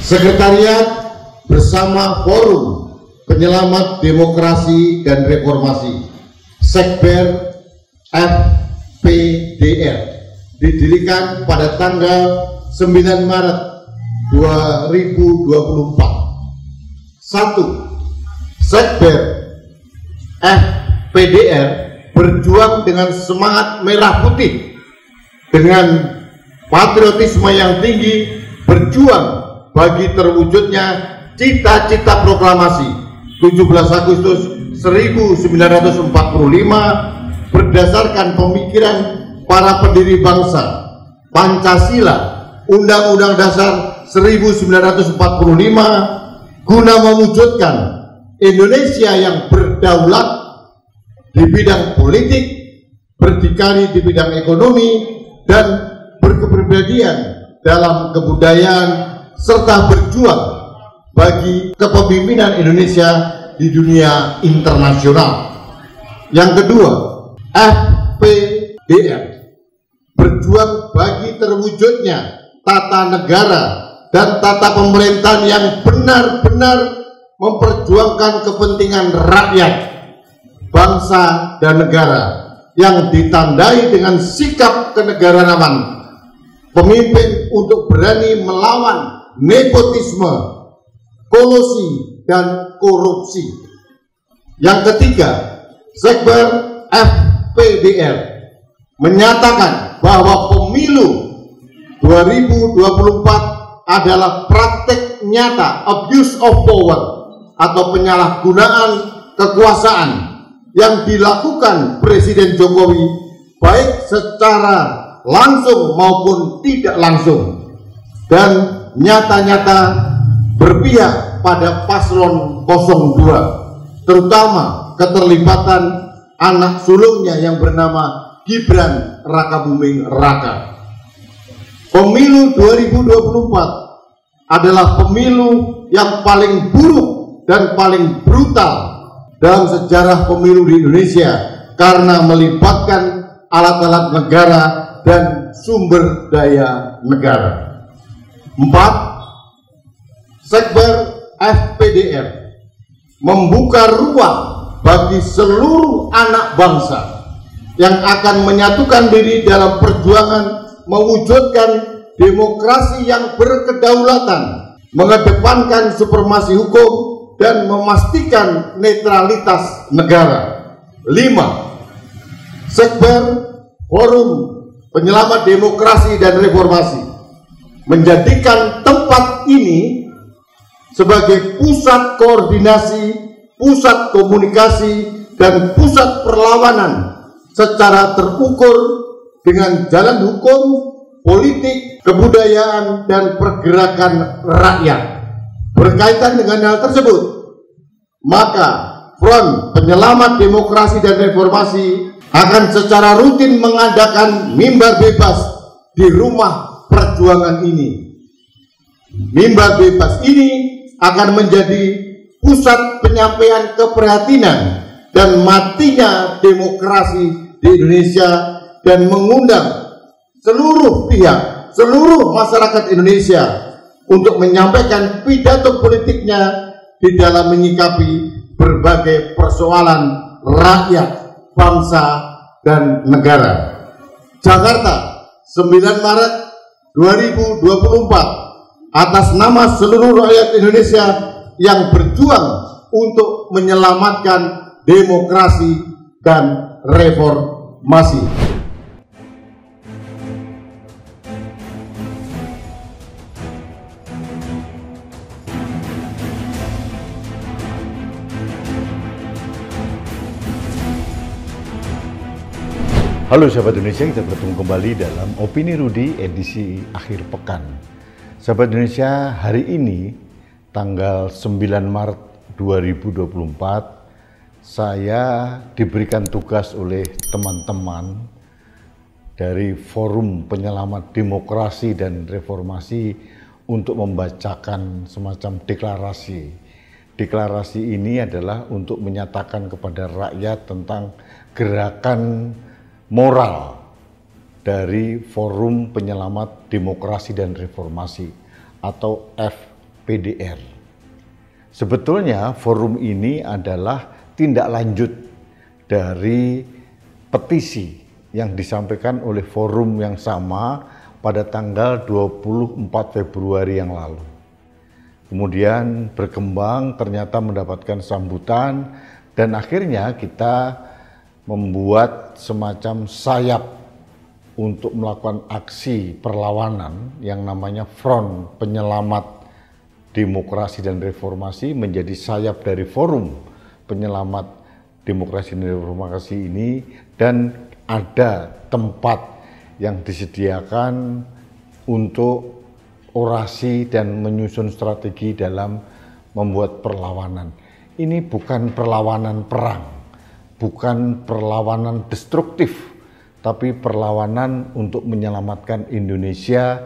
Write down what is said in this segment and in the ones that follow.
Sekretariat bersama Forum Penyelamat Demokrasi dan Reformasi Sekber FPDR didirikan pada tanggal 9 Maret 2024. 1. Sekber FPDR berjuang dengan semangat merah putih, dengan patriotisme yang tinggi, berjuang bagi terwujudnya cita-cita proklamasi 17 Agustus 1945 berdasarkan pemikiran para pendiri bangsa, Pancasila, Undang-Undang Dasar 1945, guna mewujudkan Indonesia yang berdaulat di bidang politik, berdikari di bidang ekonomi, dan berkepribadian dalam kebudayaan, serta berjuang bagi kepemimpinan Indonesia di dunia internasional. Yang kedua, FPDR berjuang bagi terwujudnya tata negara dan tata pemerintahan yang benar-benar memperjuangkan kepentingan rakyat, bangsa, dan negara, yang ditandai dengan sikap kenegaraan, pemimpin untuk berani melawan nepotisme, kolusi, dan korupsi. Yang ketiga, Sekber FPDR menyatakan bahwa pemilu 2024 adalah praktek nyata abuse of power atau penyalahgunaan kekuasaan yang dilakukan Presiden Jokowi baik secara langsung maupun tidak langsung, dan nyata-nyata berpihak pada paslon 02, terutama keterlibatan anak sulungnya yang bernama Gibran Rakabuming Raka. Pemilu 2024 adalah pemilu yang paling buruk dan paling brutal dalam sejarah pemilu di Indonesia karena melibatkan alat-alat negara dan sumber daya negara. 4. Sekber FPDR membuka ruang bagi seluruh anak bangsa yang akan menyatukan diri dalam perjuangan mewujudkan demokrasi yang berkedaulatan, mengedepankan supremasi hukum, dan memastikan netralitas negara. 5. Sekber Forum Penyelamat Demokrasi dan Reformasi menjadikan tempat ini sebagai pusat koordinasi, pusat komunikasi, dan pusat perlawanan secara terukur dengan jalan hukum, politik, kebudayaan, dan pergerakan rakyat. Berkaitan dengan hal tersebut, maka Front Penyelamat Demokrasi dan Reformasi akan secara rutin mengadakan mimbar bebas di rumah perjuangan ini. Mimbar bebas ini akan menjadi pusat penyampaian keprihatinan dan matinya demokrasi di Indonesia, dan mengundang seluruh pihak, seluruh masyarakat Indonesia untuk menyampaikan pidato politiknya di dalam menyikapi berbagai persoalan rakyat, bangsa, dan negara. Jakarta, 9 Maret 2024, atas nama seluruh rakyat Indonesia yang berjuang untuk menyelamatkan demokrasi dan reformasi. Halo sahabat Indonesia, kita bertemu kembali dalam Opini Rudi edisi akhir pekan. Sahabat Indonesia, hari ini tanggal 9 Maret 2024 saya diberikan tugas oleh teman-teman dari Forum Penyelamat Demokrasi dan Reformasi untuk membacakan semacam deklarasi. Deklarasi ini adalah untuk menyatakan kepada rakyat tentang gerakan moral dari Forum Penyelamat Demokrasi dan Reformasi atau PDR. Sebetulnya forum ini adalah tindak lanjut dari petisi yang disampaikan oleh forum yang sama pada tanggal 24 Februari yang lalu. Kemudian berkembang, ternyata mendapatkan sambutan, dan akhirnya kita membuat semacam sayap untuk melakukan aksi perlawanan yang namanya Front Penyelamat Demokrasi dan Reformasi, menjadi sayap dari Forum Penyelamat Demokrasi dan Reformasi ini, dan ada tempat yang disediakan untuk orasi dan menyusun strategi dalam membuat perlawanan. Ini bukan perlawanan perang, bukan perlawanan destruktif, tapi perlawanan untuk menyelamatkan Indonesia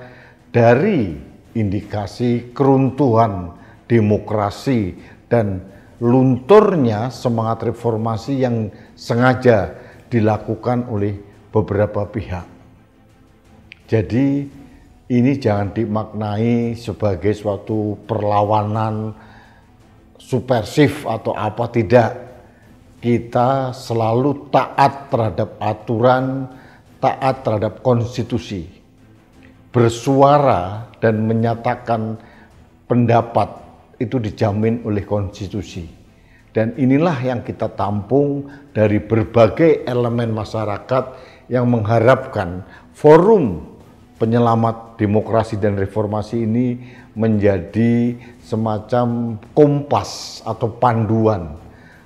dari indikasi keruntuhan demokrasi dan lunturnya semangat reformasi yang sengaja dilakukan oleh beberapa pihak. Jadi ini jangan dimaknai sebagai suatu perlawanan subversif atau apa, tidak. Kita selalu taat terhadap aturan, taat terhadap konstitusi, bersuara dan menyatakan pendapat itu dijamin oleh konstitusi. Dan inilah yang kita tampung dari berbagai elemen masyarakat yang mengharapkan Forum Penyelamat Demokrasi dan Reformasi ini menjadi semacam kompas atau panduan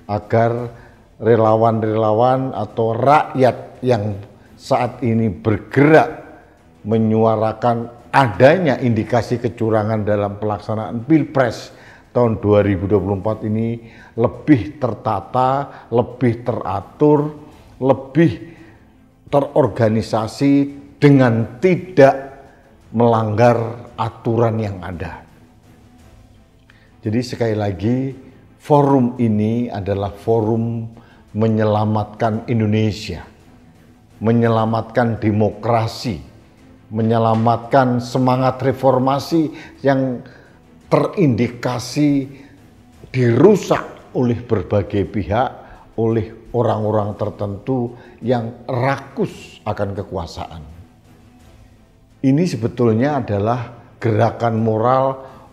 agar relawan-relawan atau rakyat yang saat ini bergerak menyuarakan adanya indikasi kecurangan dalam pelaksanaan Pilpres tahun 2024 ini lebih tertata, lebih teratur, lebih terorganisasi dengan tidak melanggar aturan yang ada. Jadi sekali lagi, forum ini adalah forum menyelamatkan Indonesia, menyelamatkan demokrasi, menyelamatkan semangat reformasi yang terindikasi dirusak oleh berbagai pihak, oleh orang-orang tertentu yang rakus akan kekuasaan. Ini sebetulnya adalah gerakan moral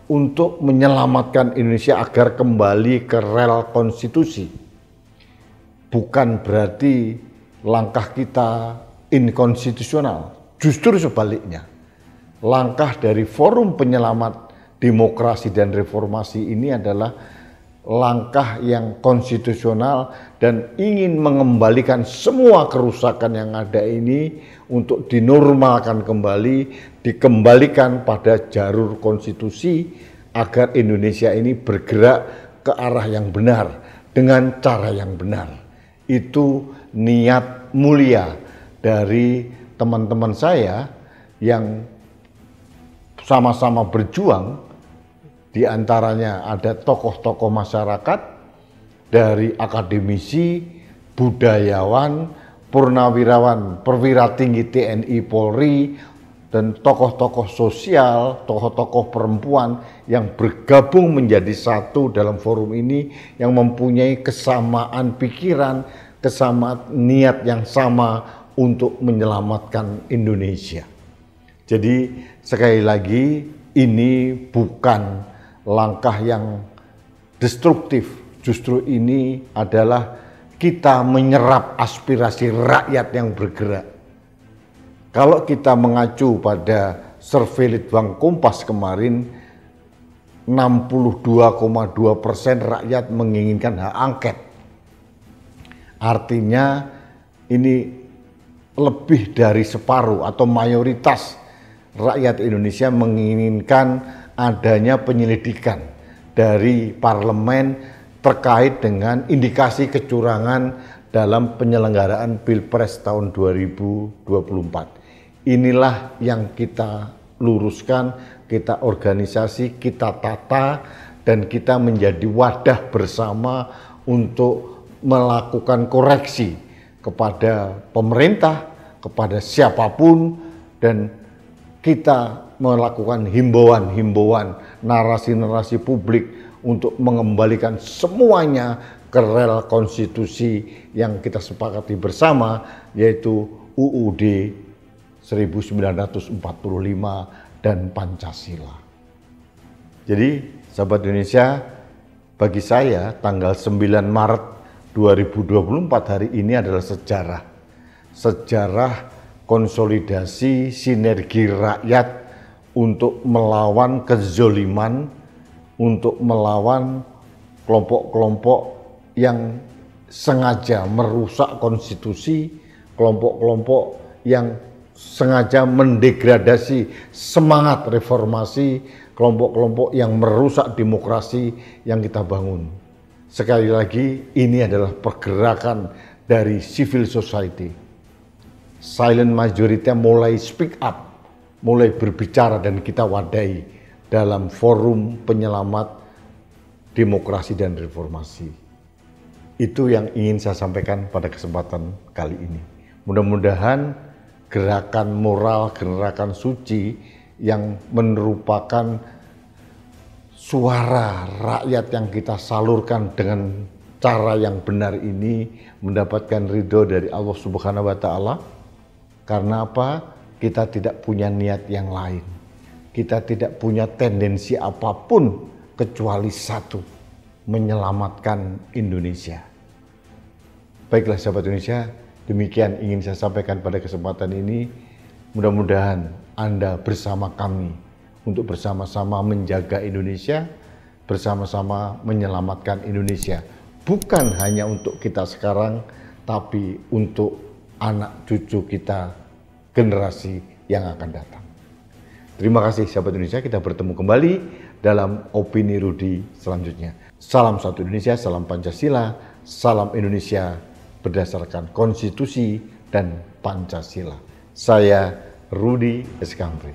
untuk menyelamatkan Indonesia agar kembali ke rel konstitusi. Bukan berarti langkah kita inkonstitusional, justru sebaliknya. Langkah dari Forum Penyelamat Demokrasi dan Reformasi ini adalah langkah yang konstitusional dan ingin mengembalikan semua kerusakan yang ada ini untuk dinormalkan kembali, dikembalikan pada jalur konstitusi agar Indonesia ini bergerak ke arah yang benar dengan cara yang benar. Itu niat mulia dari teman-teman saya yang sama-sama berjuang. Di antaranya ada tokoh-tokoh masyarakat, dari akademisi, budayawan, purnawirawan, perwira tinggi TNI Polri, dan tokoh-tokoh sosial, tokoh-tokoh perempuan yang bergabung menjadi satu dalam forum ini, yang mempunyai kesamaan pikiran, kesamaan niat yang sama untuk menyelamatkan Indonesia. Jadi sekali lagi, ini bukan langkah yang destruktif, justru ini adalah kita menyerap aspirasi rakyat yang bergerak. Kalau kita mengacu pada survei Litbang Kompas kemarin, 62,2% rakyat menginginkan hak angket. Artinya ini lebih dari separuh atau mayoritas rakyat Indonesia menginginkan adanya penyelidikan dari parlemen terkait dengan indikasi kecurangan dalam penyelenggaraan Pilpres tahun 2024. Inilah yang kita luruskan, kita organisasi, kita tata, dan kita menjadi wadah bersama untuk melakukan koreksi kepada pemerintah, kepada siapapun, dan kita melakukan himbauan-himbauan, narasi-narasi publik untuk mengembalikan semuanya ke rel konstitusi yang kita sepakati bersama, yaitu UUD 1945 dan Pancasila. Jadi, sahabat Indonesia, bagi saya tanggal 9 Maret 2024 hari ini adalah sejarah. Sejarah konsolidasi sinergi rakyat untuk melawan kezoliman, untuk melawan kelompok-kelompok yang sengaja merusak konstitusi, kelompok-kelompok yang sengaja mendegradasi semangat reformasi, kelompok-kelompok yang merusak demokrasi yang kita bangun. Sekali lagi, ini adalah pergerakan dari civil society. Silent majority mulai speak up, mulai berbicara, dan kita wadai dalam forum penyelamat demokrasi dan reformasi. Itu yang ingin saya sampaikan pada kesempatan kali ini. Mudah-mudahan gerakan moral, gerakan suci yang merupakan suara rakyat yang kita salurkan dengan cara yang benar ini mendapatkan ridho dari Allah Subhanahu wa Ta'ala. Karena apa? Kita tidak punya niat yang lain. Kita tidak punya tendensi apapun kecuali satu, menyelamatkan Indonesia. Baiklah sahabat Indonesia, demikian ingin saya sampaikan pada kesempatan ini. Mudah-mudahan Anda bersama kami untuk bersama-sama menjaga Indonesia, bersama-sama menyelamatkan Indonesia. Bukan hanya untuk kita sekarang, tapi untuk anak cucu kita, generasi yang akan datang. Terima kasih sahabat Indonesia, kita bertemu kembali dalam Opini Rudi selanjutnya. Salam satu Indonesia, salam Pancasila, salam Indonesia berdasarkan konstitusi dan Pancasila. Saya Rudi Eskamri.